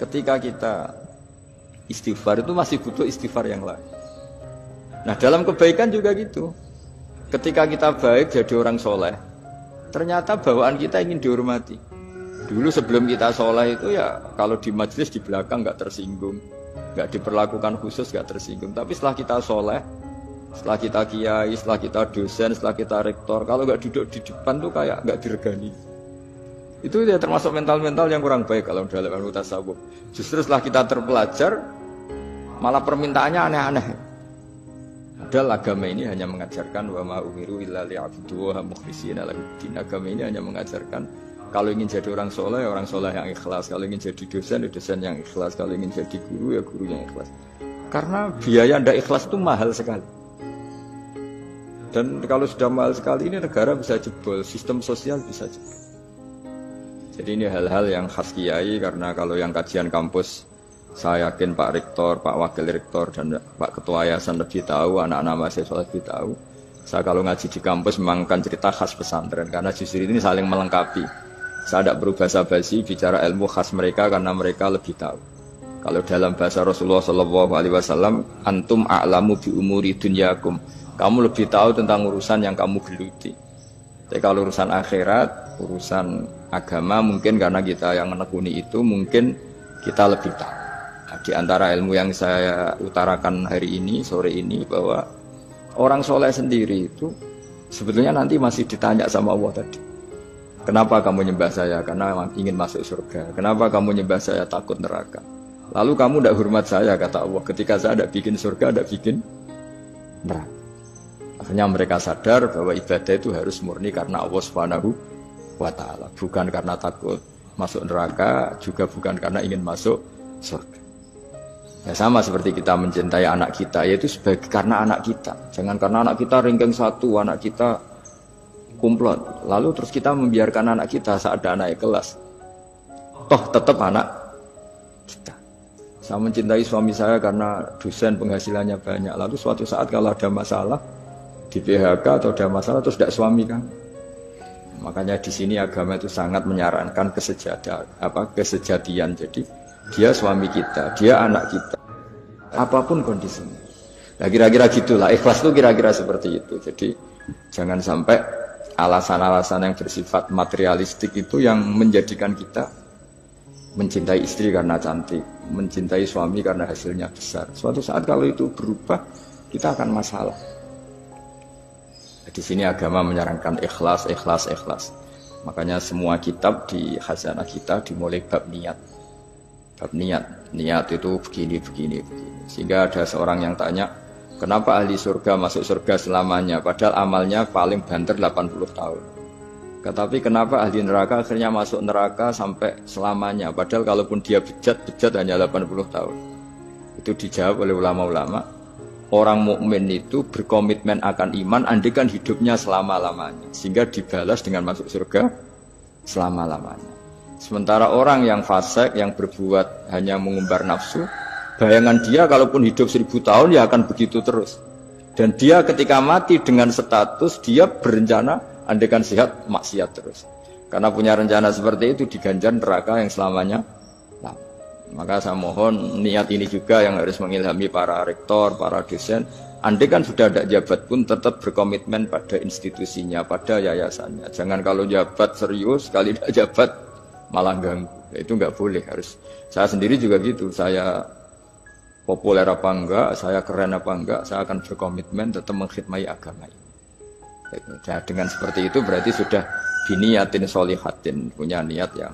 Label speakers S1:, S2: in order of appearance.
S1: ketika kita istighfar itu masih butuh istighfar yang lain. Nah dalam kebaikan juga gitu. Ketika kita baik jadi orang soleh, ternyata bawaan kita ingin dihormati. Dulu sebelum kita soleh itu ya kalau di majelis di belakang nggak tersinggung, nggak diperlakukan khusus, nggak tersinggung. Tapi setelah kita soleh, setelah kita kiai, setelah kita dosen, setelah kita rektor, kalau nggak duduk di depan tuh kayak nggak diregani. Itu ya termasuk mental-mental yang kurang baik kalau dalam ilmu tasawuf. Justru setelah kita terpelajar, malah permintaannya aneh-aneh. Padahal agama ini hanya mengajarkan wa ma umiru illa liya'budu wa mukhlishina lahuddin. Agama ini hanya mengajarkan kalau ingin jadi orang soleh yang ikhlas. Kalau ingin jadi dosen, dosen yang ikhlas. Kalau ingin jadi guru, ya guru yang ikhlas. Karena biaya ndak ikhlas itu mahal sekali. Dan kalau sudah mahal sekali ini negara bisa jebol, sistem sosial bisa jebol. Jadi ini hal-hal yang khas kiai, karena kalau yang kajian kampus saya yakin Pak Rektor, Pak Wakil Rektor, dan Pak Ketua Yayasan lebih tahu, anak-anak mahasiswa lebih tahu. Saya kalau ngaji di kampus memang kan cerita khas pesantren, karena justru ini saling melengkapi. Saya tidak berubah basa-basi bicara ilmu khas mereka karena mereka lebih tahu. Kalau dalam bahasa Rasulullah SAW, antum a'lamu bi umuri dunyakum. Kamu lebih tahu tentang urusan yang kamu geluti. Tapi kalau urusan akhirat, urusan agama mungkin karena kita yang menekuni itu mungkin kita lebih tahu. Nah, di antara ilmu yang saya utarakan hari ini, sore ini, bahwa orang soleh sendiri itu sebetulnya nanti masih ditanya sama Allah tadi. Kenapa kamu nyembah saya? Karena ingin masuk surga. Kenapa kamu nyembah saya? Takut neraka. Lalu kamu tidak hormat saya, kata Allah. Ketika saya tidak bikin surga, tidak bikin neraka. Akhirnya mereka sadar bahwa ibadah itu harus murni karena Allah Subhanahu wa Ta'ala. Bukan karena takut masuk neraka, juga bukan karena ingin masuk surga. Ya sama seperti kita mencintai anak kita, yaitu sebagai karena anak kita. Jangan karena anak kita ringkeng satu, anak kita kumplot. Lalu terus kita membiarkan anak kita saat ada anak kelas. Toh tetap anak kita. Saya mencintai suami saya karena dosen penghasilannya banyak. Lalu suatu saat kalau ada masalah di PHK atau ada masalah terus tidak suami kan. Makanya di sini agama itu sangat menyarankan kesejatian. Jadi dia suami kita, dia anak kita, apapun kondisinya. Nah kira-kira gitulah, ikhlas itu kira-kira seperti itu. Jadi jangan sampai alasan-alasan yang bersifat materialistik itu yang menjadikan kita mencintai istri karena cantik, mencintai suami karena hasilnya besar. Suatu saat kalau itu berubah, kita akan masalah. Di sini agama menyarankan ikhlas. Makanya semua kitab di khazanah kita dimulai bab niat. Bab niat itu begini. Sehingga ada seorang yang tanya, kenapa ahli surga masuk surga selamanya, padahal amalnya paling banter 80 tahun. Tetapi kenapa ahli neraka akhirnya masuk neraka sampai selamanya, padahal kalaupun dia bejat hanya 80 tahun. Itu dijawab oleh ulama-ulama. Orang mukmin itu berkomitmen akan iman andikan hidupnya selama-lamanya, sehingga dibalas dengan masuk surga selama-lamanya. Sementara orang yang fasik, yang berbuat hanya mengumbar nafsu, bayangan dia kalaupun hidup 1000 tahun ya akan begitu terus. Dan dia ketika mati dengan status dia berencana andikan sehat maksiat terus. Karena punya rencana seperti itu diganjar neraka yang selamanya. Maka saya mohon niat ini juga yang harus mengilhami para rektor, para dosen. Andai kan sudah tidak jabat pun tetap berkomitmen pada institusinya, pada yayasannya. Jangan kalau jabat serius, kali tidak jabat malah ganggu. Itu nggak boleh. Harus. Saya sendiri juga gitu. Saya populer apa enggak, saya keren apa enggak, saya akan berkomitmen tetap mengkhidmati agama ini. Nah, dengan seperti itu berarti sudah biniyatin solihatin, punya niat yang